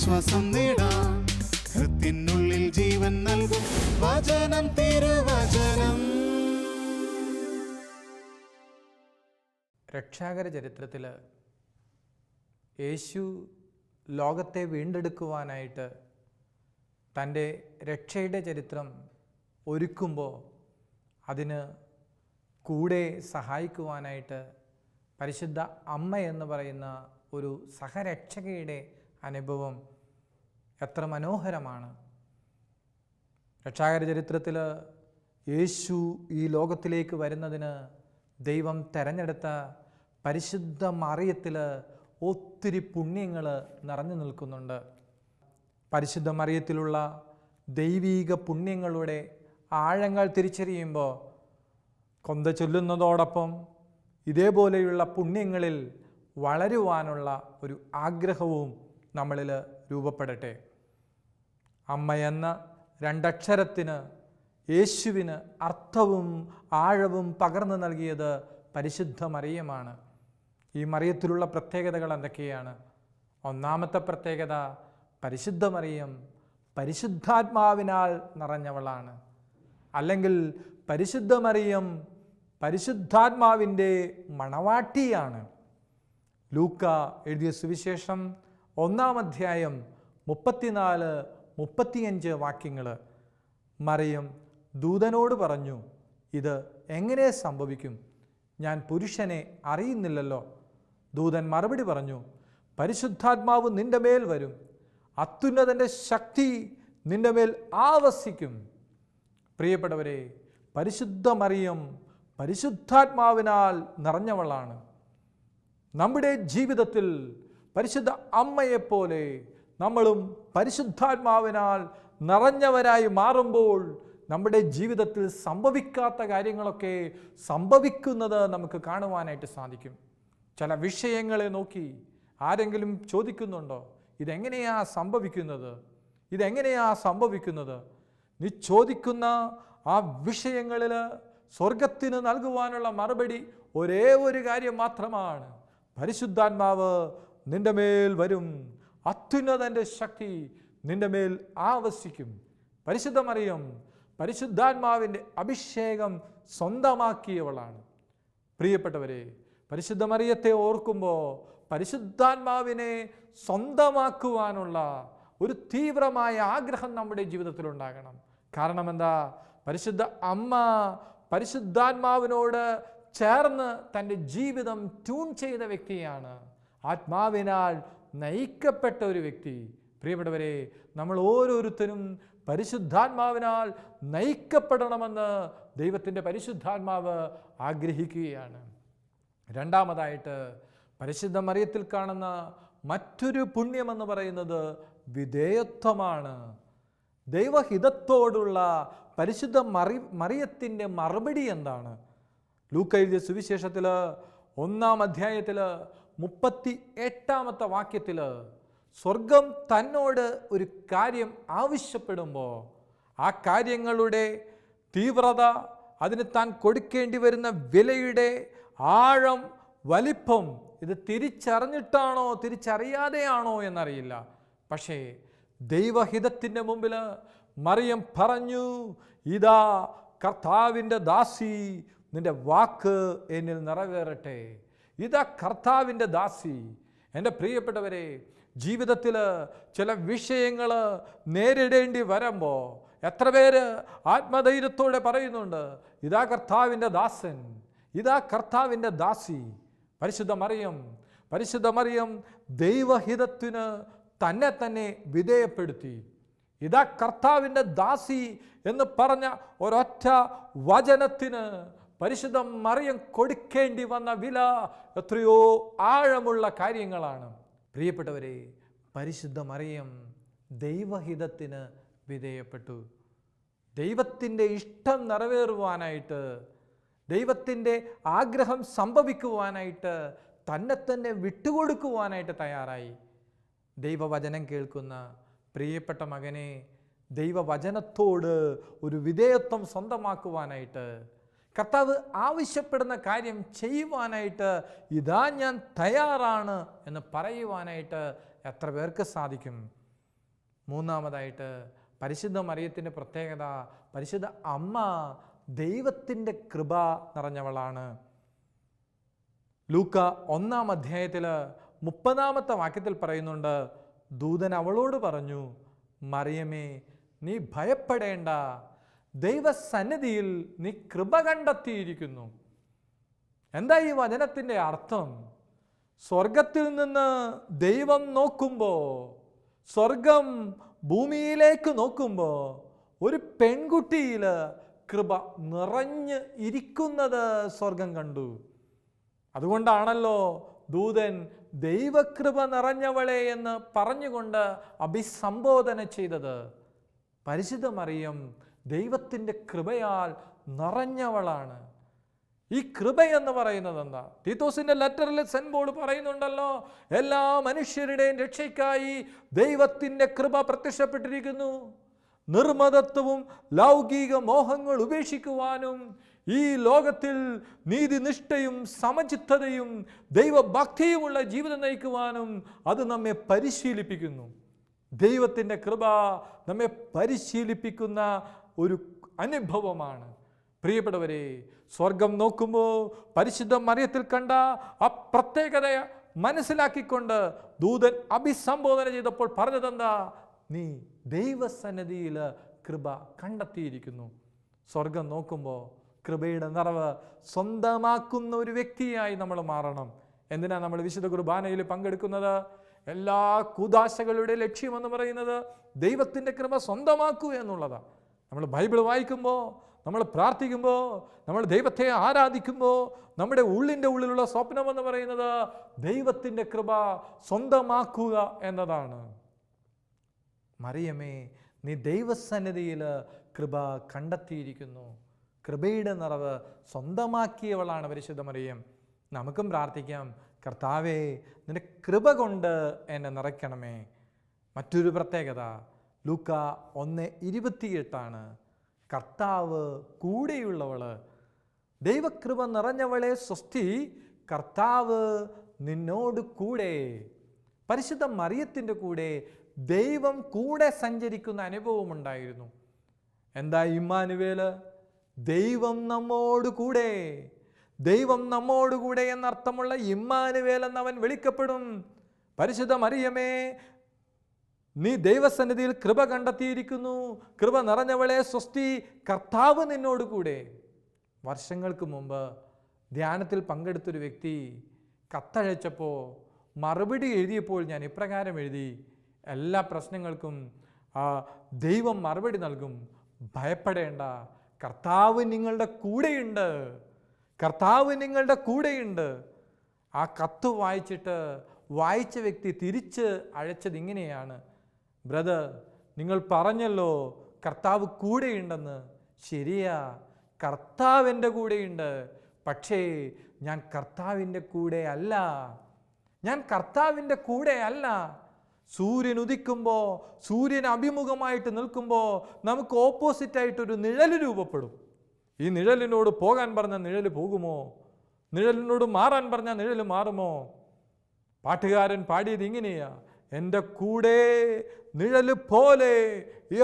ആശ്വാസം നേടാം. ഹൃത്തിനുള്ളിൽ ജീവൻ നൽകും വചനം, തിരുവചനം. രക്ഷാകര ചരിത്രത്തിൽ യേശു ലോകത്തെ വീണ്ടെടുക്കുവാനായിട്ട് തൻ്റെ രക്ഷയുടെ ചരിത്രം ഒരുക്കുമ്പോൾ അതിന് കൂടെ സഹായിക്കുവാനായിട്ട് പരിശുദ്ധ അമ്മ എന്ന് പറയുന്ന ഒരു സഹരക്ഷകയുടെ അനുഭവം എത്ര മനോഹരമാണ്. രക്ഷാകര ചരിത്രത്തിൽ യേശു ഈ ലോകത്തിലേക്ക് വരുന്നതിന് ദൈവം തെരഞ്ഞെടുത്ത പരിശുദ്ധ മറിയത്തിൽ ഒത്തിരി പുണ്യങ്ങൾ നിറഞ്ഞു നിൽക്കുന്നുണ്ട്. പരിശുദ്ധ മറിയത്തിലുള്ള ദൈവീക പുണ്യങ്ങളുടെ ആഴങ്ങൾ തിരിച്ചറിയുമ്പോൾ കൊന്ത ചൊല്ലുന്നതോടൊപ്പം ഇതേപോലെയുള്ള പുണ്യങ്ങളിൽ വളരുവാനുള്ള ഒരു ആഗ്രഹവും നമ്മളിൽ രൂപപ്പെടട്ടെ. അമ്മ എന്ന രണ്ടക്ഷരത്തിന് യേശുവിന് അർത്ഥവും ആഴവും പകർന്നു നൽകിയത് പരിശുദ്ധ മറിയമാണ്. ഈ മറിയത്തിലുള്ള പ്രത്യേകതകൾ എന്തൊക്കെയാണ്? ഒന്നാമത്തെ പ്രത്യേകത, പരിശുദ്ധ മറിയം പരിശുദ്ധാത്മാവിനാൽ നിറഞ്ഞവളാണ്. അല്ലെങ്കിൽ പരിശുദ്ധ മറിയം പരിശുദ്ധാത്മാവിൻ്റെ മണവാട്ടിയാണ്. ലൂക്ക എഴുതിയ സുവിശേഷം 1-ാം അധ്യായം 34-35 വാക്യങ്ങൾ. മറിയം ദൂതനോട് പറഞ്ഞു, ഇത് എങ്ങനെ സംഭവിക്കും? ഞാൻ പുരുഷനെ അറിയുന്നില്ലല്ലോ. ദൂതൻ മറുപടി പറഞ്ഞു, പരിശുദ്ധാത്മാവ് നിന്റെ മേൽ വരും, അത്യുന്നതൻ്റെ ശക്തി നിന്റെ മേൽ ആവസിക്കും. പ്രിയപ്പെട്ടവരെ, പരിശുദ്ധ മറിയം പരിശുദ്ധാത്മാവിനാൽ നിറഞ്ഞവളാണ്. നമ്മുടെ ജീവിതത്തിൽ പരിശുദ്ധ അമ്മയെപ്പോലെ നമ്മളും പരിശുദ്ധാത്മാവിനാൽ നിറഞ്ഞവരായി മാറുമ്പോൾ നമ്മുടെ ജീവിതത്തിൽ സംഭവിക്കാത്ത കാര്യങ്ങളൊക്കെ സംഭവിക്കുന്നത് നമുക്ക് കാണുവാനായിട്ട് സാധിക്കും. ചില വിഷയങ്ങളെ നോക്കി ആരെങ്കിലും ചോദിക്കുന്നുണ്ടോ, ഇതെങ്ങനെയാ സംഭവിക്കുന്നത്? ഇതെങ്ങനെയാ സംഭവിക്കുന്നത്? നീ ചോദിക്കുന്ന ആ വിഷയങ്ങളിൽ സ്വർഗത്തിന് നൽകുവാനുള്ള മറുപടി ഒരേ ഒരു കാര്യം മാത്രമാണ്. പരിശുദ്ധാത്മാവ് നിന്റെ മേൽ വരും, അത്യുന്നതൻ്റെ ശക്തി നിന്റെ മേൽ ആവസിക്കും. പരിശുദ്ധ മറിയം പരിശുദ്ധാത്മാവിൻ്റെ അഭിഷേകം സ്വന്തമാക്കിയവളാണ്. പ്രിയപ്പെട്ടവരെ, പരിശുദ്ധ മറിയത്തെ ഓർക്കുമ്പോൾ പരിശുദ്ധാത്മാവിനെ സ്വന്തമാക്കുവാനുള്ള ഒരു തീവ്രമായ ആഗ്രഹം നമ്മുടെ ജീവിതത്തിൽ ഉണ്ടാകണം. കാരണം എന്താ? പരിശുദ്ധ അമ്മ പരിശുദ്ധാത്മാവിനോട് ചേർന്ന് തൻ്റെ ജീവിതം ട്യൂൺ ചെയ്ത വ്യക്തിയാണ്. ആത്മാവിനാൽ നയിക്കപ്പെട്ട ഒരു വ്യക്തി. പ്രിയപ്പെട്ടവരെ, നമ്മൾ ഓരോരുത്തരും പരിശുദ്ധാത്മാവിനാൽ നയിക്കപ്പെടണമെന്ന് ദൈവത്തിൻ്റെ പരിശുദ്ധാത്മാവ് ആഗ്രഹിക്കുകയാണ്. രണ്ടാമതായിട്ട് പരിശുദ്ധ മറിയത്തിൽ കാണുന്ന മറ്റൊരു പുണ്യമെന്ന് പറയുന്നത് വിധേയത്വമാണ്. ദൈവഹിതത്തോടുള്ള പരിശുദ്ധ മറിയത്തിൻ്റെ മറുപടി എന്താണ്? ലൂക്ക എഴുതിയ സുവിശേഷത്തിൽ 1-ാം അധ്യായത്തിൽ 38-ാമത്തെ വാക്യത്തിൽ സ്വർഗം തന്നോട് ഒരു കാര്യം ആവശ്യപ്പെടുമ്പോൾ ആ കാര്യങ്ങളുടെ തീവ്രത, അതിന് താൻ കൊടുക്കേണ്ടി വരുന്ന വിലയുടെ ആഴം, വലിപ്പം, ഇത് തിരിച്ചറിഞ്ഞിട്ടാണോ തിരിച്ചറിയാതെയാണോ എന്നറിയില്ല. പക്ഷേ ദൈവഹിതത്തിൻ്റെ മുമ്പിൽ മറിയം പറഞ്ഞു, ഇതാ കർത്താവിൻ്റെ ദാസി, നിന്റെ വാക്ക് എന്നിൽ നിറവേറട്ടെ. ഇതാ കർത്താവിൻ്റെ ദാസി. എൻ്റെ പ്രിയപ്പെട്ടവരെ, ജീവിതത്തിൽ ചില വിഷയങ്ങൾ നേരിടേണ്ടി വരുമ്പോൾ എത്ര പേര് ആത്മധൈര്യത്തോടെ പറയുന്നുണ്ട്, ഇതാ കർത്താവിൻ്റെ ദാസൻ, ഇതാ കർത്താവിൻ്റെ ദാസി. പരിശുദ്ധ മറിയം ദൈവഹിതത്തിന് തന്നെ തന്നെ വിധേയപ്പെടുത്തി. ഇതാ കർത്താവിൻ്റെ ദാസി എന്ന് പറഞ്ഞ ഒരൊറ്റ വചനത്തിന് പരിശുദ്ധ മറിയം കൊടുക്കേണ്ടി വന്ന വില എത്രയോ ആഴമുള്ള കാര്യങ്ങളാണ്. പ്രിയപ്പെട്ടവരെ, പരിശുദ്ധ മറിയം ദൈവഹിതത്തിന് വിധേയപ്പെട്ടു. ദൈവത്തിൻ്റെ ഇഷ്ടം നിറവേറുവാനായിട്ട്, ദൈവത്തിൻ്റെ ആഗ്രഹം സംഭവിക്കുവാനായിട്ട് തന്നെ തന്നെ വിട്ടുകൊടുക്കുവാനായിട്ട് തയ്യാറായി. ദൈവവചനം കേൾക്കുന്ന പ്രിയപ്പെട്ട മകനെ, ദൈവവചനത്തോട് ഒരു വിധേയത്വം സ്വന്തമാക്കുവാനായിട്ട്, കർത്താവ് ആവശ്യപ്പെടുന്ന കാര്യം ചെയ്യുവാനായിട്ട് ഇതാ ഞാൻ തയ്യാറാണ് എന്ന് പറയുവാനായിട്ട് എത്ര പേർക്ക് സാധിക്കും? മൂന്നാമതായിട്ട് പരിശുദ്ധ മറിയത്തിൻ്റെ പ്രത്യേകത, പരിശുദ്ധ അമ്മ ദൈവത്തിൻ്റെ കൃപ നിറഞ്ഞവളാണ്. ലൂക്ക 1-ാം അധ്യായത്തിൽ 30-ാമത്തെ വാക്യത്തിൽ പറയുന്നുണ്ട്, ദൂതൻ അവളോട് പറഞ്ഞു, മറിയമേ നീ ഭയപ്പെടേണ്ട, ദൈവസന്നിധിയിൽ നീ കൃപ കണ്ടെത്തിയിരിക്കുന്നു. എന്താ ഈ വചനത്തിൻ്റെ അർത്ഥം? സ്വർഗത്തിൽ നിന്ന് ദൈവം നോക്കുമ്പോൾ, സ്വർഗം ഭൂമിയിലേക്ക് നോക്കുമ്പോൾ ഒരു പെൺകുട്ടിയിൽ കൃപ നിറഞ്ഞ് ഇരിക്കുന്നത് സ്വർഗം കണ്ടു. അതുകൊണ്ടാണല്ലോ ദൂതൻ ദൈവകൃപ നിറഞ്ഞവളെ എന്ന് പറഞ്ഞുകൊണ്ട് അഭിസംബോധന ചെയ്തത്. പരിശുദ്ധ മറിയം ദൈവത്തിൻ്റെ കൃപയാൽ നിറഞ്ഞവളാണ്. ഈ കൃപ എന്ന് പറയുന്നത് എന്താ? തീത്തോസിന്റെ ലെറ്ററിൽ സെന്റ് പോൾ പറയുന്നുണ്ടല്ലോ, എല്ലാ മനുഷ്യരുടെയും രക്ഷയ്ക്കായി ദൈവത്തിൻ്റെ കൃപ പ്രത്യക്ഷപ്പെട്ടിരിക്കുന്നു. നിർമ്മതത്വവും ലൗകിക മോഹങ്ങൾ ഉപേക്ഷിക്കുവാനും ഈ ലോകത്തിൽ നീതിനിഷ്ഠയും സമചിത്തതയും ദൈവഭക്തിയുമുള്ള ജീവിതം നയിക്കുവാനും അത് നമ്മെ പരിശീലിപ്പിക്കുന്നു. ദൈവത്തിൻ്റെ കൃപ നമ്മെ പരിശീലിപ്പിക്കുന്ന ഒരു അനുഭവമാണ്. പ്രിയപ്പെട്ടവരെ, സ്വർഗം നോക്കുമ്പോൾ പരിശുദ്ധ മറിയത്തിൽ കണ്ട ആ പ്രത്യേകതയെ മനസ്സിലാക്കിക്കൊണ്ട് ദൂതൻ അഭിസംബോധന ചെയ്തപ്പോൾ പറഞ്ഞതെന്താ? നീ ദൈവസന്നിധിയിൽ കൃപ കണ്ടെത്തിയിരിക്കുന്നു. സ്വർഗം നോക്കുമ്പോൾ കൃപയുടെ നിറവ് സ്വന്തമാക്കുന്ന ഒരു വ്യക്തിയായി നമ്മൾ മാറണം. എന്തിനാ നമ്മൾ വിശുദ്ധ കുർബാനയിൽ പങ്കെടുക്കുന്നത്? എല്ലാ കൂദാശകളുടെ ലക്ഷ്യമെന്ന് പറയുന്നത് ദൈവത്തിൻ്റെ കൃപ സ്വന്തമാക്കുക എന്നുള്ളതാണ്. നമ്മൾ ബൈബിൾ വായിക്കുമ്പോൾ, നമ്മൾ പ്രാർത്ഥിക്കുമ്പോൾ, നമ്മൾ ദൈവത്തെ ആരാധിക്കുമ്പോൾ നമ്മുടെ ഉള്ളിൻ്റെ ഉള്ളിലുള്ള സ്വപ്നമെന്ന് പറയുന്നത് ദൈവത്തിൻ്റെ കൃപ സ്വന്തമാക്കുക എന്നതാണ്. മറിയമേ നീ ദൈവസന്നിധിയിൽ കൃപ കണ്ടെത്തിയിരിക്കുന്നു. കൃപയുടെ നിറവ് സ്വന്തമാക്കിയവളാണ് പരിശുദ്ധ മറിയം. നമുക്കും പ്രാർത്ഥിക്കാം, കർത്താവേ നിന്റെ കൃപ കൊണ്ട് എന്നെ നിറയ്ക്കണമേ. മറ്റൊരു പ്രത്യേകത ലൂക്ക 1:28 കർത്താവ് കൂടെയുള്ളവള്. ദൈവകൃപ നിറഞ്ഞവളെ സ്വസ്തി, കർത്താവ് നിന്നോട് കൂടെ. പരിശുദ്ധ മറിയത്തിൻ്റെ കൂടെ ദൈവം കൂടെ സഞ്ചരിക്കുന്ന അനുഭവം ഉണ്ടായിരുന്നു. എന്താ ഇമ്മാനുവേല്? ദൈവം നമ്മോട് കൂടെ. ദൈവം നമ്മോട് കൂടെ എന്നർത്ഥമുള്ള ഇമ്മാനുവേൽ എന്നവൻ വിളിക്കപ്പെടും. പരിശുദ്ധ മറിയമേ നീ ദൈവസന്നിധിയിൽ കൃപ കണ്ടെത്തിയിരിക്കുന്നു. കൃപ നിറഞ്ഞവളെ സ്വസ്തി, കർത്താവ് നിന്നോട് കൂടെ. വർഷങ്ങൾക്ക് മുമ്പ് ധ്യാനത്തിൽ പങ്കെടുത്തൊരു വ്യക്തി കത്തയച്ചപ്പോൾ മറുപടി എഴുതിയപ്പോൾ ഞാൻ ഇപ്രകാരം എഴുതി, എല്ലാ പ്രശ്നങ്ങൾക്കും ദൈവം മറുപടി നൽകും, ഭയപ്പെടേണ്ട, കർത്താവ് നിങ്ങളുടെ കൂടെയുണ്ട്. കർത്താവ് നിങ്ങളുടെ കൂടെയുണ്ട്. ആ കത്ത് വായിച്ച വ്യക്തി തിരിച്ച് അയച്ചത് ഇങ്ങനെയാണ്, ബ്രദർ നിങ്ങൾ പറഞ്ഞല്ലോ കർത്താവ് കൂടെയുണ്ടെന്ന്. ശരിയാ, കർത്താവ് എൻ്റെ കൂടെയുണ്ട്. പക്ഷേ ഞാൻ കർത്താവിൻ്റെ കൂടെ അല്ല. ഞാൻ കർത്താവിൻ്റെ കൂടെ അല്ല. സൂര്യൻ ഉദിക്കുമ്പോൾ, സൂര്യൻ അഭിമുഖമായിട്ട് നിൽക്കുമ്പോൾ നമുക്ക് ഓപ്പോസിറ്റായിട്ടൊരു നിഴൽ രൂപപ്പെടും. ഈ നിഴലിനോട് പോകാൻ പറഞ്ഞാൽ നിഴൽ പോകുമോ? നിഴലിനോട് മാറാൻ പറഞ്ഞാൽ നിഴൽ മാറുമോ? പാട്ടുകാരൻ പാടിയത് ഇങ്ങനെയാ, എൻ്റെ കൂടെ നിഴൽ പോലെ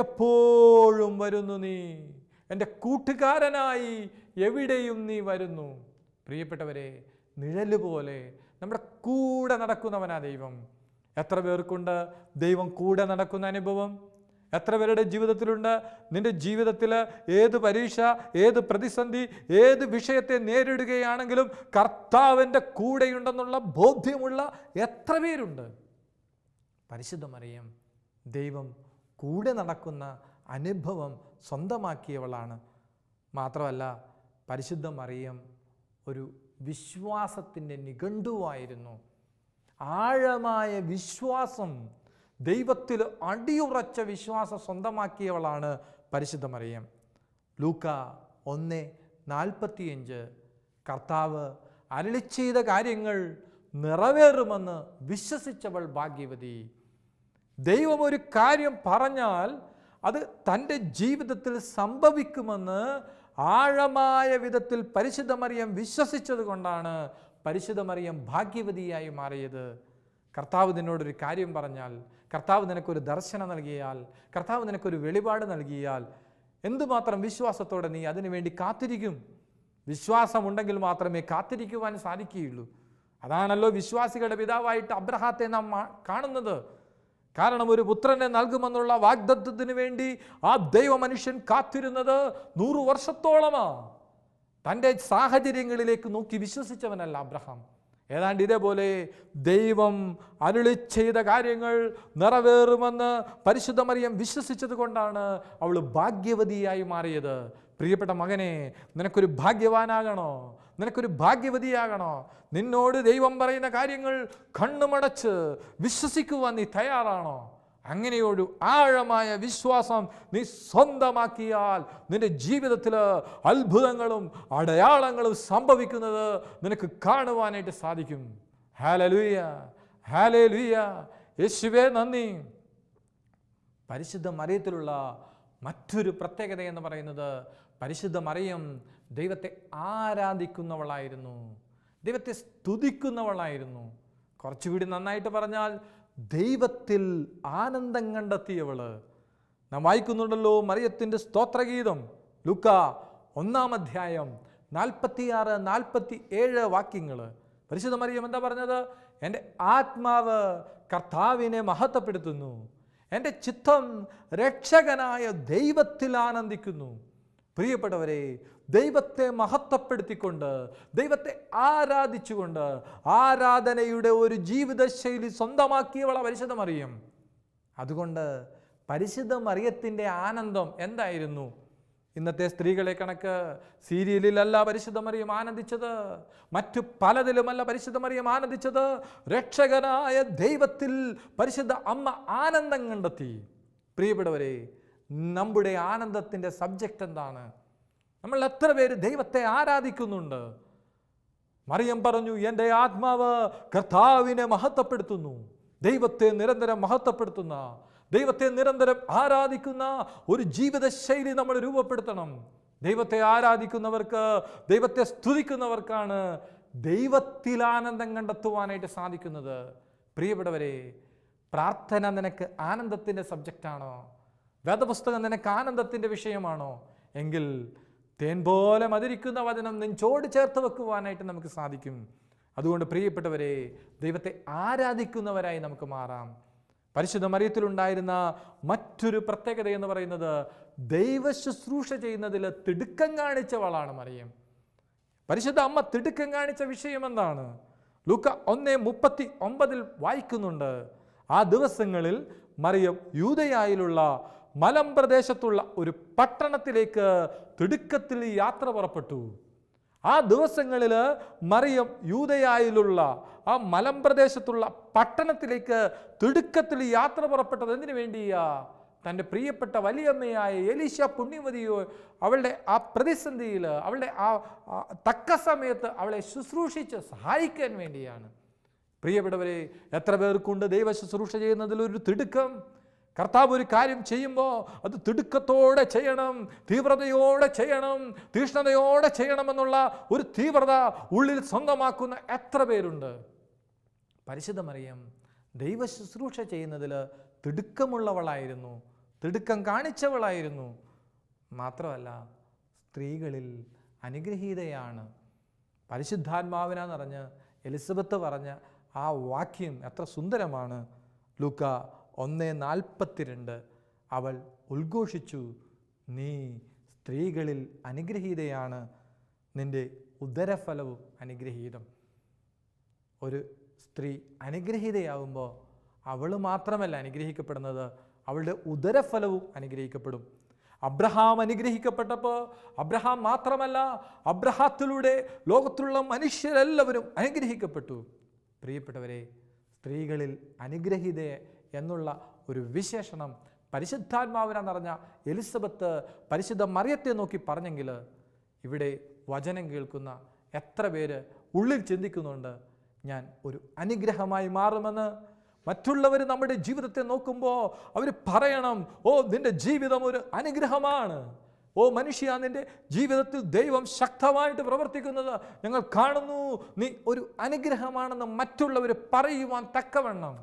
എപ്പോഴും വരുന്നു നീ, എൻ്റെ കൂട്ടുകാരനായി എവിടെയും നീ വരുന്നു. പ്രിയപ്പെട്ടവരെ, നിഴൽ പോലെ നമ്മുടെ കൂടെ നടക്കുന്നവനാ ദൈവം. എത്ര പേർക്കുണ്ട് ദൈവം കൂടെ നടക്കുന്ന അനുഭവം? എത്ര പേരുടെ ജീവിതത്തിലുണ്ട്? നിന്റെ ജീവിതത്തിൽ ഏത് പരീക്ഷ, ഏത് പ്രതിസന്ധി, ഏത് വിഷയത്തെ നേരിടുകയാണെങ്കിലും കർത്താവിൻ്റെ കൂടെയുണ്ടെന്നുള്ള ബോധ്യമുള്ള എത്ര പേരുണ്ട്? പരിശുദ്ധ മറിയം ദൈവം കൂടെ നടക്കുന്ന അനുഭവം സ്വന്തമാക്കിയവളാണ്. മാത്രമല്ല പരിശുദ്ധ മറിയം ഒരു വിശ്വാസത്തിൻ്റെ നിഘണ്ടുവായിരുന്നു. ആഴമായ വിശ്വാസം, ദൈവത്തിൽ അടിയുറച്ച വിശ്വാസം സ്വന്തമാക്കിയവളാണ് പരിശുദ്ധ മറിയം. ലൂക്ക 1:45 കർത്താവ് അരുളിച്ചെയ്ത കാര്യങ്ങൾ നിറവേറുമെന്ന് വിശ്വസിച്ചവൾ ഭാഗ്യവതി. ദൈവം ഒരു കാര്യം പറഞ്ഞാൽ അത് തൻ്റെ ജീവിതത്തിൽ സംഭവിക്കുമെന്ന് ആഴമായ വിധത്തിൽ പരിശുദ്ധ മറിയം വിശ്വസിച്ചത് കൊണ്ടാണ് പരിശുദ്ധ മറിയം ഭാഗ്യവതിയായി മാറിയത്. കർത്താവ് നിന്നോടൊരു കാര്യം പറഞ്ഞാൽ, കർത്താവ് നിനക്കൊരു ദർശനം നൽകിയാൽ, കർത്താവ് നിനക്കൊരു വെളിപാട് നൽകിയാൽ എന്തുമാത്രം വിശ്വാസത്തോടെ നീ അതിനു വേണ്ടി കാത്തിരിക്കും? വിശ്വാസമുണ്ടെങ്കിൽ മാത്രമേ കാത്തിരിക്കുവാൻ സാധിക്കുകയുള്ളൂ. അതാണല്ലോ വിശ്വാസികളുടെ പിതാവായിട്ട് അബ്രഹാത്തെ നാം കാണുന്നത്. കാരണം ഒരു പുത്രനെ നൽകുമെന്നുള്ള വാഗ്ദത്തത്തിന് വേണ്ടി ആ ദൈവ മനുഷ്യൻ കാത്തിരുന്നത് 100 വർഷത്തോളമാണ്. തൻ്റെ സാഹചര്യങ്ങളിലേക്ക് നോക്കി വിശ്വസിച്ചവനല്ല അബ്രഹാം. ഏതാണ്ട് ഇതേപോലെ ദൈവം അരുളി ചെയ്ത കാര്യങ്ങൾ നിറവേറുമെന്ന് പരിശുദ്ധ മറിയം വിശ്വസിച്ചത് കൊണ്ടാണ് അവൾ ഭാഗ്യവതിയായി മാറിയത്. പ്രിയപ്പെട്ട മകനെ, നിനക്കൊരു ഭാഗ്യവാനാകണോ? നിനക്കൊരു ഭാഗ്യവതിയാകണോ? നിന്നോട് ദൈവം പറയുന്ന കാര്യങ്ങൾ കണ്ണുമടച്ച് വിശ്വസിക്കുവാൻ നീ തയ്യാറാണോ? അങ്ങനെയൊരു ആഴമായ വിശ്വാസം നീ സ്വന്തമാക്കിയാൽ നിന്റെ ജീവിതത്തിൽ അത്ഭുതങ്ങളും അടയാളങ്ങളും സംഭവിക്കുന്നത് നിനക്ക് കാണുവാനായിട്ട് സാധിക്കും. Hallelujah, hallelujah. യേശുവേ നന്ദി. പരിശുദ്ധ മറിയത്തിലുള്ള മറ്റൊരു പ്രത്യേകത എന്ന് പറയുന്നത്, പരിശുദ്ധ മറിയം ദൈവത്തെ ആരാധിക്കുന്നവളായിരുന്നു, ദൈവത്തെ സ്തുതിക്കുന്നവളായിരുന്നു. കുറച്ചുകൂടി നന്നായിട്ട് പറഞ്ഞാൽ ദൈവത്തിൽ ആനന്ദം കണ്ടെത്തിയവള്. നാം വായിക്കുന്നുണ്ടല്ലോ മറിയത്തിൻ്റെ സ്തോത്രഗീതം, ലൂക്ക 1-ാം അധ്യായം 46-47 വാക്യങ്ങൾ. പരിശുദ്ധ മറിയം എന്താ പറഞ്ഞത്? എൻ്റെ ആത്മാവ് കർത്താവിനെ മഹത്വപ്പെടുത്തുന്നു, എൻ്റെ ചിത്തം രക്ഷകനായ ദൈവത്തിൽ ആനന്ദിക്കുന്നു. പ്രിയപ്പെട്ടവരെ, ദൈവത്തെ മഹത്വപ്പെടുത്തിക്കൊണ്ട്, ദൈവത്തെ ആരാധിച്ചുകൊണ്ട് ആരാധനയുടെ ഒരു ജീവിതശൈലി സ്വന്തമാക്കിയവള പരിശുദ്ധ മറിയം. അതുകൊണ്ട് പരിശുദ്ധ മറിയത്തിൻ്റെ ആനന്ദം എന്തായിരുന്നു? ഇന്നത്തെ സ്ത്രീകളെ കണക്ക് സീരിയലിലല്ല പരിശുദ്ധ മറിയം ആനന്ദിച്ചത്, മറ്റു പലതിലുമല്ല പരിശുദ്ധ മറിയം ആനന്ദിച്ചത്. രക്ഷകനായ ദൈവത്തിൽ പരിശുദ്ധ അമ്മ ആനന്ദം കണ്ടെത്തി. പ്രിയപ്പെട്ടവരെ, നമ്മുടെ ആനന്ദത്തിൻ്റെ സബ്ജക്റ്റ് എന്താണ്? നമ്മൾ എത്ര പേര് ദൈവത്തെ ആരാധിക്കുന്നുണ്ട്? മറിയം പറഞ്ഞു, എൻ്റെ ആത്മാവ് കർത്താവിനെ മഹത്വപ്പെടുത്തുന്നു. ദൈവത്തെ നിരന്തരം മഹത്വപ്പെടുത്തുന്ന, ദൈവത്തെ നിരന്തരം ആരാധിക്കുന്ന ഒരു ജീവിതശൈലി നമ്മൾ രൂപപ്പെടുത്തണം. ദൈവത്തെ ആരാധിക്കുന്നവർക്ക്, ദൈവത്തെ സ്തുതിക്കുന്നവർക്കാണ് ദൈവത്തിൽ ആനന്ദം കണ്ടെത്തുവാനായിട്ട് സാധിക്കുന്നത്. പ്രിയപ്പെട്ടവരെ, പ്രാർത്ഥന നിനക്ക് ആനന്ദത്തിൻ്റെ സബ്ജക്റ്റാണോ? വേദപുസ്തകം നിനക്ക് ആനന്ദത്തിൻ്റെ വിഷയമാണോ? എങ്കിൽ തേൻ പോലെ മധുരിക്കുന്ന വചനം നെഞ്ചോട് ചേർത്ത് വെക്കുവാനായിട്ട് നമുക്ക് സാധിക്കും. അതുകൊണ്ട് പ്രിയപ്പെട്ടവരെ, ദൈവത്തെ ആരാധിക്കുന്നവരായി നമുക്ക് മാറാം. പരിശുദ്ധ മറിയത്തിലുണ്ടായിരുന്ന മറ്റൊരു പ്രത്യേകത എന്ന് പറയുന്നത്, ദൈവ ശുശ്രൂഷ ചെയ്യുന്നതിൽ തിടുക്കം കാണിച്ചവളാണ് മറിയം. പരിശുദ്ധ അമ്മ തിടുക്കം കാണിച്ച വിഷയം എന്താണ്? ലൂക്ക 1:39 വായിക്കുന്നുണ്ട്. ആ ദിവസങ്ങളിൽ മറിയം യൂദയായിലുള്ള മലമ്പ്രദേശത്തുള്ള ഒരു പട്ടണത്തിലേക്ക് തിടുക്കത്തിൽ യാത്ര പുറപ്പെട്ടു. ആ ദിവസങ്ങളിൽ മറിയം യൂദയായിലുള്ള ആ മലമ്പ്രദേശത്തുള്ള പട്ടണത്തിലേക്ക് തിടുക്കത്തിൽ യാത്ര പുറപ്പെട്ടത് എന്തിനു വേണ്ടിയാ? തൻ്റെ പ്രിയപ്പെട്ട വലിയമ്മയായ എലീശ പുണ്യവതിയോ അവളുടെ ആ പ്രതിസന്ധിയിൽ, അവളുടെ ആ തക്ക സമയത്ത് അവളെ ശുശ്രൂഷിച്ച് സഹായിക്കാൻ വേണ്ടിയാണ്. പ്രിയപ്പെട്ടവരെ, എത്ര പേർക്കുണ്ട് ദൈവ ശുശ്രൂഷ ചെയ്യുന്നതിലൊരു തിടുക്കം? കർത്താവ് ഒരു കാര്യം ചെയ്യുമ്പോൾ അത് തിടുക്കത്തോടെ ചെയ്യണം, തീവ്രതയോടെ ചെയ്യണം, തീഷ്ണതയോടെ ചെയ്യണമെന്നുള്ള ഒരു തീവ്രത ഉള്ളിൽ സ്വന്തമാക്കുന്ന എത്ര പേരുണ്ട്? പരിശുദ്ധ മറിയം ദൈവ ശുശ്രൂഷ ചെയ്യുന്നതിൽ തിടുക്കമുള്ളവളായിരുന്നു, തിടുക്കം കാണിച്ചവളായിരുന്നു. മാത്രമല്ല, സ്ത്രീകളിൽ അനുഗ്രഹീതയാണ്. പരിശുദ്ധാത്മാവിനാ നിറഞ്ഞ് എലിസബത്ത് പറഞ്ഞ ആ വാക്യം എത്ര സുന്ദരമാണ്. ലൂക്ക 1:42 അവൾ ഉദ്ഘോഷിച്ചു, നീ സ്ത്രീകളിൽ അനുഗ്രഹീതയാണ്, നിന്റെ ഉദരഫലവും അനുഗ്രഹീതം. ഒരു സ്ത്രീ അനുഗ്രഹീതയാവുമ്പോൾ അവൾ മാത്രമല്ല അനുഗ്രഹിക്കപ്പെടുന്നത്, അവളുടെ ഉദരഫലവും അനുഗ്രഹിക്കപ്പെടും. അബ്രഹാം അനുഗ്രഹിക്കപ്പെട്ടപ്പോൾ അബ്രഹാം മാത്രമല്ല, അബ്രഹാത്തിലൂടെ ലോകത്തിലുള്ള മനുഷ്യരെല്ലാവരും അനുഗ്രഹിക്കപ്പെട്ടു. പ്രിയപ്പെട്ടവരെ, സ്ത്രീകളിൽ അനുഗ്രഹീത എന്നുള്ള ഒരു വിശേഷണം പരിശുദ്ധാത്മാവിനെ നിറഞ്ഞ എലിസബത്ത് പരിശുദ്ധ മറിയത്തെ നോക്കി പറഞ്ഞെങ്കിൽ, ഇവിടെ വചനം കേൾക്കുന്ന എത്ര പേര് ഉള്ളിൽ ചിന്തിക്കുന്നുണ്ട്, ഞാൻ ഒരു അനുഗ്രഹമായി മാറുമെന്ന്? മറ്റുള്ളവർ നമ്മുടെ ജീവിതത്തെ നോക്കുമ്പോൾ അവർ പറയണം, ഓ നിന്റെ ജീവിതം ഒരു അനുഗ്രഹമാണ്. ഓ മനുഷ്യ, നിന്റെ ജീവിതത്തിൽ ദൈവം ശക്തമായിട്ട് പ്രവർത്തിക്കുന്നത് ഞങ്ങൾ കാണുന്നു. നീ ഒരു അനുഗ്രഹമാണെന്ന് മറ്റുള്ളവർ പറയുവാൻ തക്കവണ്ണം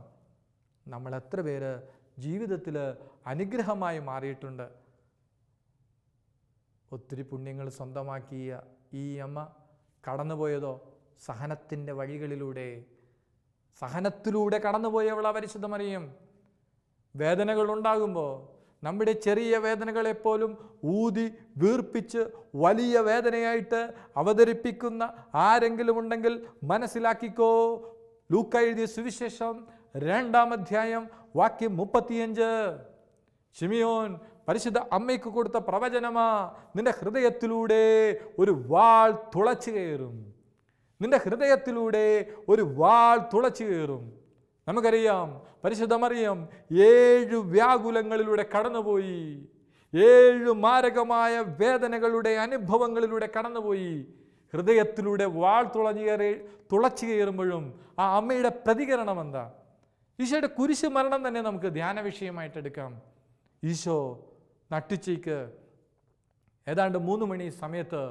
നമ്മൾ എത്ര പേര് ജീവിതത്തിൽ അനുഗ്രഹമായി മാറിയിട്ടുണ്ട്. ഒത്തിരി പുണ്യങ്ങൾ സ്വന്തമാക്കിയ ഈ അമ്മ കടന്നുപോയതോ സഹനത്തിൻ്റെ വഴികളിലൂടെ, സഹനത്തിലൂടെ കടന്നുപോയവളാ പരിശുദ്ധ മറിയം. വേദനകൾ ഉണ്ടാകുമ്പോൾ നമ്മുടെ ചെറിയ വേദനകളെപ്പോലും ഊതി വീർപ്പിച്ച് വലിയ വേദനയായിട്ട് അവതരിപ്പിക്കുന്ന ആരെങ്കിലും ഉണ്ടെങ്കിൽ മനസ്സിലാക്കിക്കോ. ലൂക്ക എഴുതിയ സുവിശേഷം 2-ാം അധ്യായം വാക്യം 35. ശിമിയോൻ പരിശുദ്ധ അമ്മയ്ക്ക് കൊടുത്ത പ്രവചനമാ. നിന്റെ ഹൃദയത്തിലൂടെ ഒരു വാൾ തുളച്ചു കയറും. നിന്റെ ഹൃദയത്തിലൂടെ ഒരു വാൾ തുളച്ചു കയറും. നമുക്കറിയാം, പരിശുദ്ധ മറിയം 7 വ്യാകുലങ്ങളിലൂടെ കടന്നുപോയി. 7 മാരകമായ വേദനകളുടെ അനുഭവങ്ങളിലൂടെ കടന്നുപോയി. ഹൃദയത്തിലൂടെ വാൾ തുളച്ചു കയറുമ്പോഴും ആ അമ്മയുടെ പ്രതികരണം എന്താ? ഈശോയുടെ കുരിശ് മരണം തന്നെ നമുക്ക് ധ്യാന വിഷയമായിട്ട് എടുക്കാം. ഈശോ നട്ടുച്ചയ്ക്ക് ഏതാണ്ട് 3 മണി സമയത്ത്,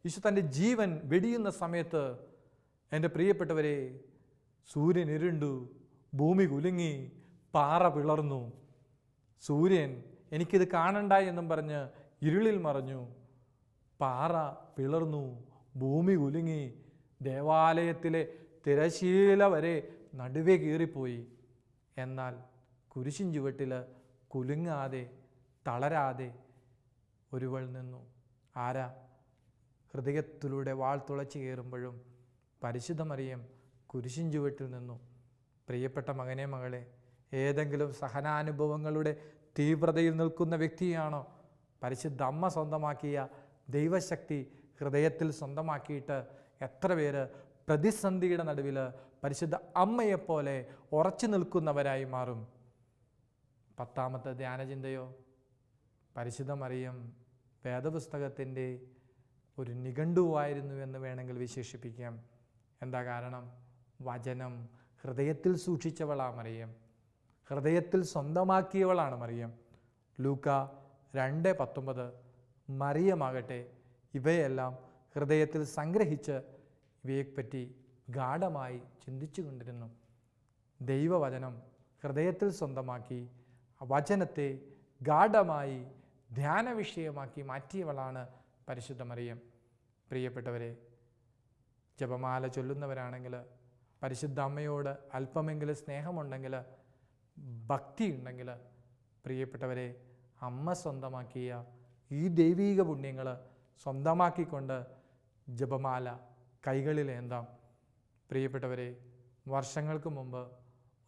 ഈശോ തൻ്റെ ജീവൻ വെടിയുന്ന സമയത്ത്, എൻ്റെ പ്രിയപ്പെട്ടവരെ, സൂര്യൻ ഇരുണ്ടു, ഭൂമി കുലുങ്ങി, പാറ പിളർന്നു. സൂര്യൻ എനിക്കിത് കാണണ്ട എന്നും പറഞ്ഞ് ഇരുളിൽ മറഞ്ഞു. പാറ പിളർന്നു, ഭൂമി കുലുങ്ങി, ദേവാലയത്തിലെ തിരശീല വരെ നടുവേ കീറിപ്പോയി. എന്നാൽ കുരിശിൻ ചുവട്ടിൽ കുലുങ്ങാതെ തളരാതെ ഒരുവൾ നിന്നു. ആരാ? ഹൃദയത്തിലൂടെ വാൾ തുളച്ചു കയറുമ്പോഴും പരിശുദ്ധ മറിയം കുരിശിൻ ചുവട്ടിൽ നിന്നു. പ്രിയപ്പെട്ട മകനെ, മകളെ, ഏതെങ്കിലും സഹനാനുഭവങ്ങളുടെ തീവ്രതയിൽ നിൽക്കുന്ന വ്യക്തിയാണോ പരിശുദ്ധ അമ്മ സ്വന്തമാക്കിയ ദൈവശക്തി ഹൃദയത്തിൽ സ്വന്തമാക്കിയിട്ട് എത്ര പേര് പ്രതിസന്ധിയുടെ നടുവിൽ പരിശുദ്ധ അമ്മയെപ്പോലെ ഉറച്ചു നിൽക്കുന്നവരായി മാറും. 10ാമത്തെ ധ്യാനചിന്തയോ, പരിശുദ്ധ മറിയം വേദപുസ്തകത്തിൻ്റെ ഒരു നിഘണ്ടുവായിരുന്നു എന്ന് വേണമെങ്കിൽ വിശേഷിപ്പിക്കാം. എന്താ കാരണം? വചനം ഹൃദയത്തിൽ സൂക്ഷിച്ചവളാണ് മറിയം. ഹൃദയത്തിൽ സ്വന്തമാക്കിയവളാണ് മറിയം. ലൂക്ക 2:19. മറിയമാകട്ടെ ഇവയെല്ലാം ഹൃദയത്തിൽ സംഗ്രഹിച്ച് ഇവയെപ്പറ്റി ഗാഢമായി ചിന്തിച്ചു കൊണ്ടിരുന്നു. ദൈവവചനം ഹൃദയത്തിൽ സ്വന്തമാക്കി വചനത്തെ ഗാഢമായി ധ്യാന വിഷയമാക്കി മാറ്റിയവളാണ് പരിശുദ്ധ മറിയം. പ്രിയപ്പെട്ടവരെ, ജപമാല ചൊല്ലുന്നവരാണെങ്കിൽ, പരിശുദ്ധ അമ്മയോട് അല്പമെങ്കിലും സ്നേഹമുണ്ടെങ്കിൽ, ഭക്തി ഉണ്ടെങ്കിൽ, പ്രിയപ്പെട്ടവരെ, അമ്മ സ്വന്തമാക്കിയ ഈ ദൈവീക പുണ്യങ്ങൾ സ്വന്തമാക്കിക്കൊണ്ട് ജപമാല കൈകളിലേന്താം. പ്രിയപ്പെട്ടവരെ, വർഷങ്ങൾക്ക് മുമ്പ്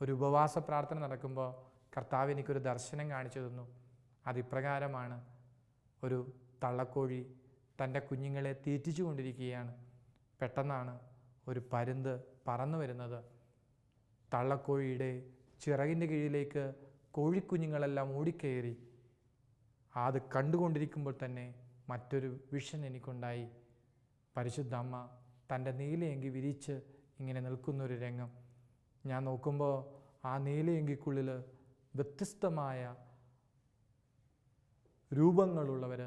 ഒരു ഉപവാസ പ്രാർത്ഥന നടക്കുമ്പോൾ കർത്താവ് എനിക്കൊരു ദർശനം കാണിച്ചു തന്നു. അതിപ്രകാരമാണ്. ഒരു തള്ളക്കോഴി തൻ്റെ കുഞ്ഞുങ്ങളെ തീറ്റിച്ചു കൊണ്ടിരിക്കുകയാണ്. പെട്ടെന്നാണ് ഒരു പരുന്ത് പറന്നു വരുന്നത്. തള്ളക്കോഴിയുടെ ചിറകിൻ്റെ കീഴിലേക്ക് കോഴിക്കുഞ്ഞുങ്ങളെല്ലാം ഓടിക്കയറി. അത് കണ്ടുകൊണ്ടിരിക്കുമ്പോൾ തന്നെ മറ്റൊരു വിഷൻ എനിക്കുണ്ടായി. പരിശുദ്ധ അമ്മ തൻ്റെ നീലയങ്കി വിരിച്ച് ഇങ്ങനെ നിൽക്കുന്നൊരു രംഗം ഞാൻ നോക്കുമ്പോൾ ആ നീലയങ്കിക്കുള്ളിൽ വ്യത്യസ്തമായ രൂപങ്ങളുള്ളവർ,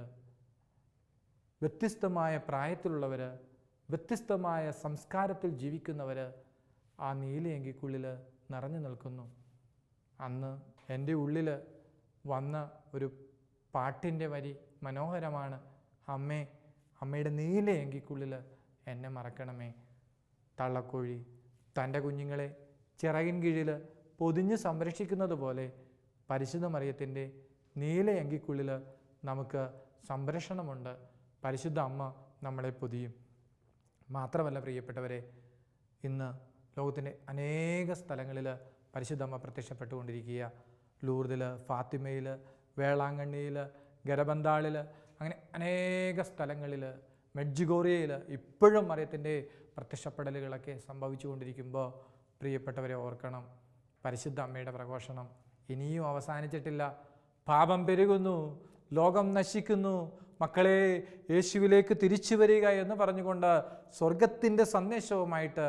വ്യത്യസ്തമായ പ്രായത്തിലുള്ളവർ, വ്യത്യസ്തമായ സംസ്കാരത്തിൽ ജീവിക്കുന്നവർ ആ നീലയങ്കിക്കുള്ളിൽ നിറഞ്ഞു നിൽക്കുന്നു. അന്ന് എൻ്റെ ഉള്ളിൽ വന്ന ഒരു പാട്ടിൻ്റെ വരി മനോഹരമാണ്. അമ്മേ, അമ്മയുടെ നീലയങ്കിക്കുള്ളിൽ എന്നെ മറക്കണമേ. തള്ളക്കോഴി തൻ്റെ കുഞ്ഞുങ്ങളെ ചിറകിൻ കീഴിൽ പൊതിഞ്ഞ് സംരക്ഷിക്കുന്നത് പോലെ പരിശുദ്ധ മറിയത്തിൻ്റെ നീലയങ്കിക്കുള്ളിൽ നമുക്ക് സംരക്ഷണമുണ്ട്. പരിശുദ്ധ അമ്മ നമ്മളെ പൊതിയും. മാത്രമല്ല പ്രിയപ്പെട്ടവരെ, ഇന്ന് ലോകത്തിൻ്റെ അനേക സ്ഥലങ്ങളിൽ പരിശുദ്ധ അമ്മ പ്രത്യക്ഷപ്പെട്ടുകൊണ്ടിരിക്കുക. ലൂർദിൽ, ഫാത്തിമയിൽ, വേളാങ്കണ്ണിയിൽ, ഗരബന്താളിൽ, അങ്ങനെ അനേക സ്ഥലങ്ങളിൽ, മെഡ്ജിഗോറിയയിൽ ഇപ്പോഴും മറിയത്തിൻ്റെ പ്രത്യക്ഷപ്പെടലുകളൊക്കെ സംഭവിച്ചു കൊണ്ടിരിക്കുമ്പോൾ പ്രിയപ്പെട്ടവരെ ഓർക്കണം, പരിശുദ്ധ അമ്മയുടെ പ്രഘോഷണം ഇനിയും അവസാനിച്ചിട്ടില്ല. പാപം പെരുകുന്നു, ലോകം നശിക്കുന്നു, മക്കളെ യേശുവിലേക്ക് തിരിച്ചു വരിക എന്ന് പറഞ്ഞുകൊണ്ട് സ്വർഗത്തിൻ്റെ സന്ദേശവുമായിട്ട്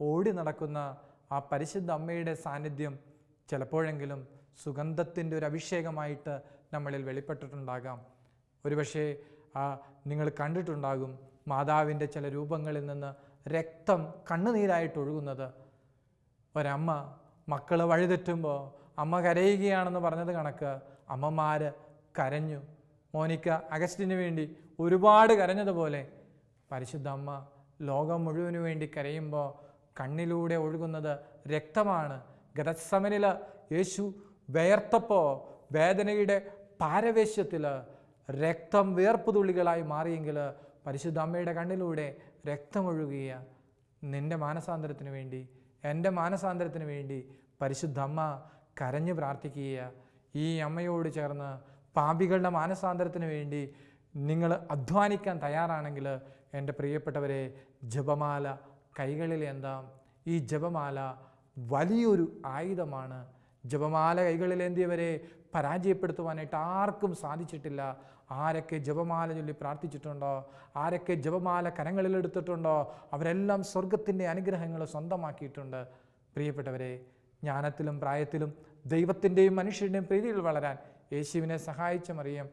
ഓടി നടക്കുന്ന ആ പരിശുദ്ധ അമ്മയുടെ സാന്നിധ്യം ചിലപ്പോഴെങ്കിലും സുഗന്ധത്തിൻ്റെ ഒരു അഭിഷേകമായിട്ട് നമ്മളിൽ വെളിപ്പെട്ടിട്ടുണ്ടാകാം. ഒരുപക്ഷെ നിങ്ങൾ കണ്ടിട്ടുണ്ടാകും. മാതാവിൻ്റെ ചില രൂപങ്ങളിൽ നിന്ന് രക്തം കണ്ണുനീരായിട്ട് ഒഴുകുന്നത്. ഒരമ്മ മക്കൾ വഴിതെറ്റുമ്പോൾ അമ്മ കരയുകയാണെന്ന് പറഞ്ഞത് കണക്ക് അമ്മമാർ കരഞ്ഞു. മോനിക്ക അഗസ്റ്റിന് വേണ്ടി ഒരുപാട് കരഞ്ഞതുപോലെ പരിശുദ്ധ അമ്മ ലോകം മുഴുവനു വേണ്ടി കരയുമ്പോൾ കണ്ണിലൂടെ ഒഴുകുന്നത് രക്തമാണ്. ഗെത്സമനിൽ യേശു വേർത്തപ്പോൾ വേദനയുടെ പാരവേശ്യത്തിൽ രക്തം വേർപ്പുതുള്ളികളായി മാറിയെങ്കിൽ പരിശുദ്ധ അമ്മയുടെ കണ്ണിലൂടെ രക്തമൊഴുകിയ നിൻ്റെ മാനസാന്തരത്തിന് വേണ്ടി, എൻ്റെ മാനസാന്തരത്തിന് വേണ്ടി പരിശുദ്ധ അമ്മ കരഞ്ഞു പ്രാർത്ഥിക്കുക. ഈ അമ്മയോട് ചേർന്ന് പാപികളുടെ മാനസാന്തരത്തിന് വേണ്ടി നിങ്ങൾ അധ്വാനിക്കാൻ തയ്യാറാണെങ്കിൽ എൻ്റെ പ്രിയപ്പെട്ടവരെ, ജപമാല കൈകളിൽ എന്താം. ഈ ജപമാല വലിയൊരു ആയുധമാണ്. ജപമാല കൈകളിലേന്തിയവരെ പരാജയപ്പെടുത്തുവാനായിട്ട് ആർക്കും സാധിച്ചിട്ടില്ല. ആരൊക്കെ ജപമാല ചൊല്ലി പ്രാർത്ഥിച്ചിട്ടുണ്ടോ, ആരൊക്കെ ജപമാല കരങ്ങളിലെടുത്തിട്ടുണ്ടോ, അവരെല്ലാം സ്വർഗത്തിൻ്റെ അനുഗ്രഹങ്ങൾ സ്വന്തമാക്കിയിട്ടുണ്ട്. പ്രിയപ്പെട്ടവരെ, ജ്ഞാനത്തിലും പ്രായത്തിലും ദൈവത്തിൻ്റെയും മനുഷ്യരുടെയും പ്രീതിയിൽ വളരാൻ യേശുവിനെ സഹായിച്ച മറിയം,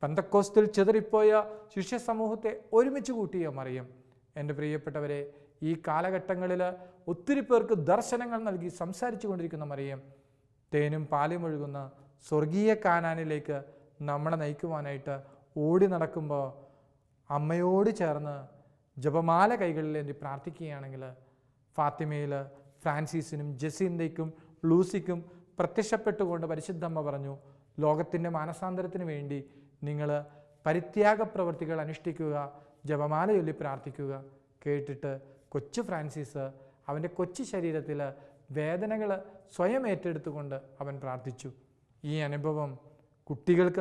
പെന്തക്കോസ്തിൽ ചിതറിപ്പോയ ശിഷ്യ സമൂഹത്തെ ഒരുമിച്ച് കൂട്ടിയ മറിയം, എൻ്റെ പ്രിയപ്പെട്ടവരെ, ഈ കാലഘട്ടങ്ങളിൽ ഒത്തിരി പേർക്ക് ദർശനങ്ങൾ നൽകി സംസാരിച്ചു കൊണ്ടിരിക്കുന്ന മറിയം, തേനും പാലും ഒഴുകുന്ന സ്വർഗീയ കാനാനിലേക്ക് നമ്മളെ നയിക്കുവാനായിട്ട് ഓടി നടക്കുമ്പോൾ അമ്മയോട് ചേർന്ന് ജപമാല കൈകളിലേന്തി പ്രാർത്ഥിക്കുകയാണെങ്കിൽ ഫാത്തിമയിൽ ഫ്രാൻസിസിനും ജസീന്തയ്ക്കും ലൂസിക്കും പ്രത്യക്ഷപ്പെട്ടുകൊണ്ട് പരിശുദ്ധമ്മ പറഞ്ഞു, ലോകത്തിൻ്റെ മാനസാന്തരത്തിന് വേണ്ടി നിങ്ങൾ പരിത്യാഗ പ്രവൃത്തികൾ അനുഷ്ഠിക്കുക, ജപമാല ചൊല്ലി പ്രാർത്ഥിക്കുക. കേട്ടിട്ട് കൊച്ചു ഫ്രാൻസിസ് അവൻ്റെ കൊച്ചു ശരീരത്തിൽ വേദനകൾ സ്വയം ഏറ്റെടുത്തുകൊണ്ട് അവൻ പ്രാർത്ഥിച്ചു. ഈ അനുഭവം കുട്ടികൾക്ക്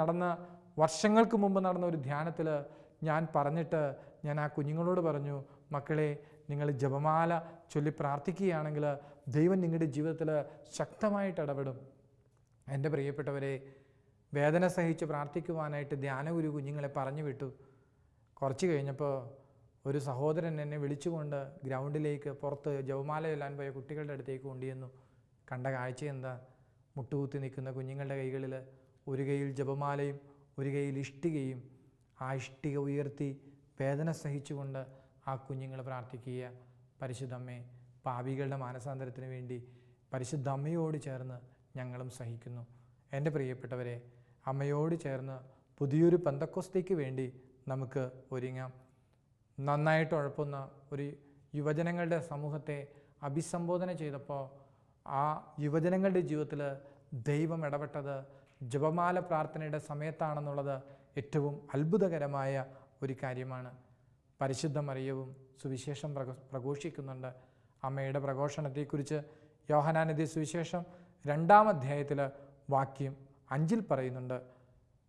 നടന്ന വർഷങ്ങൾക്ക് മുമ്പ് നടന്ന ഒരു ധ്യാനത്തിൽ ഞാൻ പറഞ്ഞിട്ട് ഞാൻ ആ കുഞ്ഞുങ്ങളോട് പറഞ്ഞു, മക്കളെ, നിങ്ങൾ ജപമാല ചൊല്ലി പ്രാർത്ഥിക്കുകയാണെങ്കിൽ ദൈവം നിങ്ങളുടെ ജീവിതത്തിൽ ശക്തമായിട്ട് ഇടപെടും. എൻ്റെ പ്രിയപ്പെട്ടവരെ, വേദന സഹിച്ച് പ്രാർത്ഥിക്കുവാനായിട്ട് ധ്യാനഗുരു കുഞ്ഞുങ്ങളെ പറഞ്ഞു വിട്ടു. കുറച്ച് കഴിഞ്ഞപ്പോൾ ഒരു സഹോദരൻ എന്നെ വിളിച്ചുകൊണ്ട് ഗ്രൗണ്ടിലേക്ക് പുറത്ത് ജപമാല ചൊല്ലാൻ പോയ കുട്ടികളുടെ അടുത്തേക്ക് കൊണ്ടുവന്നു. കണ്ട കാഴ്ച എന്താ? മുട്ടുകുത്തി നിൽക്കുന്ന കുഞ്ഞുങ്ങളുടെ കൈകളിൽ ഒരു കൈയിൽ ജപമാലയും ഒരു കൈയിൽ ഇഷ്ടികയും. ആ ഇഷ്ടിക ഉയർത്തി വേദന സഹിച്ചുകൊണ്ട് ആ കുഞ്ഞുങ്ങൾ പ്രാർത്ഥിക്കുക, പരിശുദ്ധമ്മേ, പാപികളുടെ മാനസാന്തരത്തിന് വേണ്ടി പരിശുദ്ധ അമ്മയോട് ചേർന്ന് ഞങ്ങളും സഹിക്കുന്നു. എൻ്റെ പ്രിയപ്പെട്ടവരെ, അമ്മയോട് ചേർന്ന് പുതിയൊരു പെന്തക്കോസ്തേക്ക് വേണ്ടി നമുക്ക് ഒരുങ്ങാം. നന്നായിട്ട് ഉഴപ്പുന്ന ഒരു യുവജനങ്ങളുടെ സമൂഹത്തെ അഭിസംബോധന ചെയ്തപ്പോൾ ആ യുവജനങ്ങളുടെ ജീവിതത്തിൽ ദൈവം ഇടപെട്ടത് ജപമാല പ്രാർത്ഥനയുടെ സമയത്താണെന്നുള്ളത് ഏറ്റവും അത്ഭുതകരമായ ഒരു കാര്യമാണ്. പരിശുദ്ധ മറിയവും സുവിശേഷം പ്രഘോഷിക്കുന്നുണ്ട്. അമ്മയുടെ പ്രഘോഷണത്തെക്കുറിച്ച് യോഹന്നാനെഴുതിയ സുവിശേഷം 2-ാം അധ്യായത്തിൽ വാക്യം 5 പറയുന്നുണ്ട്.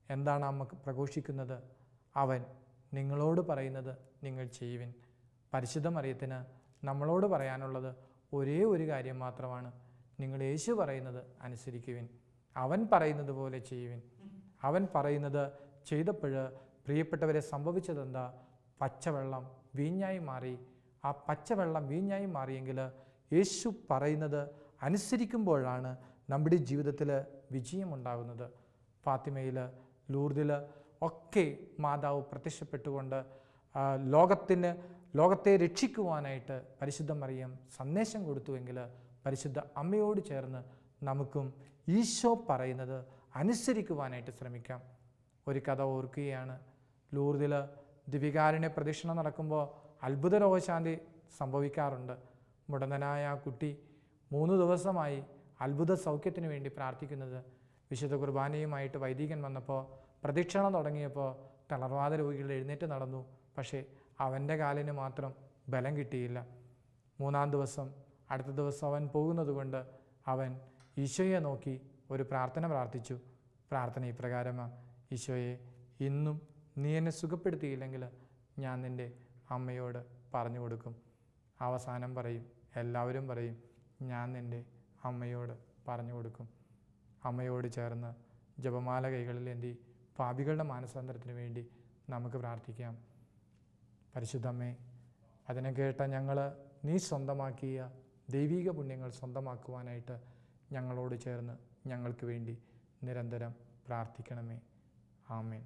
എന്താണ് അമ്മ പ്രഘോഷിക്കുന്നത്? അവൻ നിങ്ങളോട് പറയുന്നത് നിങ്ങൾ ചെയ്യുവിൻ. പരിശുദ്ധ മറിയത്തിന് നമ്മളോട് പറയാനുള്ളത് ഒരേ ഒരു കാര്യം മാത്രമാണ്, നിങ്ങൾ യേശു പറയുന്നത് അനുസരിക്കുവിൻ, അവൻ പറയുന്നത് പോലെ ചെയ്യുവിൻ. അവൻ പറയുന്നത് ചെയ്തപ്പോൾ പ്രിയപ്പെട്ടവരെ സംഭവിച്ചതെന്താ? പച്ചവെള്ളം വീഞ്ഞായി മാറി. ആ പച്ചവെള്ളം വീഞ്ഞായി മാറിയെങ്കിൽ യേശു പറയുന്നത് അനുസരിക്കുമ്പോഴാണ് നമ്മുടെ ജീവിതത്തിൽ വിജയമുണ്ടാകുന്നത്. ഫാത്തിമയിൽ, ലൂർദിൽ ഒക്കെ മാതാവ് പ്രത്യക്ഷപ്പെട്ടുകൊണ്ട് ലോകത്തെ രക്ഷിക്കുവാനായിട്ട് പരിശുദ്ധ മറിയം സന്ദേശം കൊടുത്തുവെങ്കിൽ പരിശുദ്ധ അമ്മയോട് ചേർന്ന് നമുക്കും ഈശോ പറയുന്നത് അനുസരിക്കുവാനായിട്ട് ശ്രമിക്കാം. ഒരു കഥ ഓർക്കുകയാണ്. ലൂർദിൽ ദിവികാരുണ്യ പ്രദക്ഷിണം നടക്കുമ്പോൾ അത്ഭുത രോഗശാന്തി സംഭവിക്കാറുണ്ട്. മുടന്തനായ ആ കുട്ടി 3 ദിവസമായി അത്ഭുത സൗഖ്യത്തിന് വേണ്ടി പ്രാർത്ഥിക്കുന്നത്. വിശുദ്ധ കുർബാനയുമായിട്ട് വൈദികൻ വന്നപ്പോൾ പ്രദക്ഷിണം തുടങ്ങിയപ്പോൾ തളർവാദ രോഗികൾ എഴുന്നേറ്റ് നടന്നു. പക്ഷേ അവൻ്റെ കാലിന് മാത്രം ബലം കിട്ടിയില്ല. 3-ാം ദിവസം അടുത്ത ദിവസം അവൻ പോകുന്നത് കൊണ്ട് അവൻ ഈശോയെ നോക്കി ഒരു പ്രാർത്ഥന പ്രാർത്ഥിച്ചു. പ്രാർത്ഥന ഇപ്രകാരമാണ്: ഈശോയെ, ഇന്നും നീ എന്നെ സുഖപ്പെടുത്തിയില്ലെങ്കിൽ ഞാൻ നിൻ്റെ അമ്മയോട് പറഞ്ഞു കൊടുക്കും. അവസാനം പറയും, എല്ലാവരും പറയും, ഞാൻ നിൻ്റെ അമ്മയോട് പറഞ്ഞു കൊടുക്കും. അമ്മയോട് ചേർന്ന് ജപമാല കൈകളിലേന്തി പാപികളുടെ മാനസാന്തരത്തിന് വേണ്ടി നമുക്ക് പ്രാർത്ഥിക്കാം. പരിശുദ്ധമ്മേ, അതിനെ കേട്ട ഞങ്ങൾ നീ സ്വന്തമാക്കിയ ദൈവിക പുണ്യങ്ങൾ സ്വന്തമാക്കുവാനായിട്ട് ഞങ്ങളോട് ചേർന്ന് ഞങ്ങൾക്ക് വേണ്ടി നിരന്തരം പ്രാർത്ഥിക്കണമേ. ആമേൻ.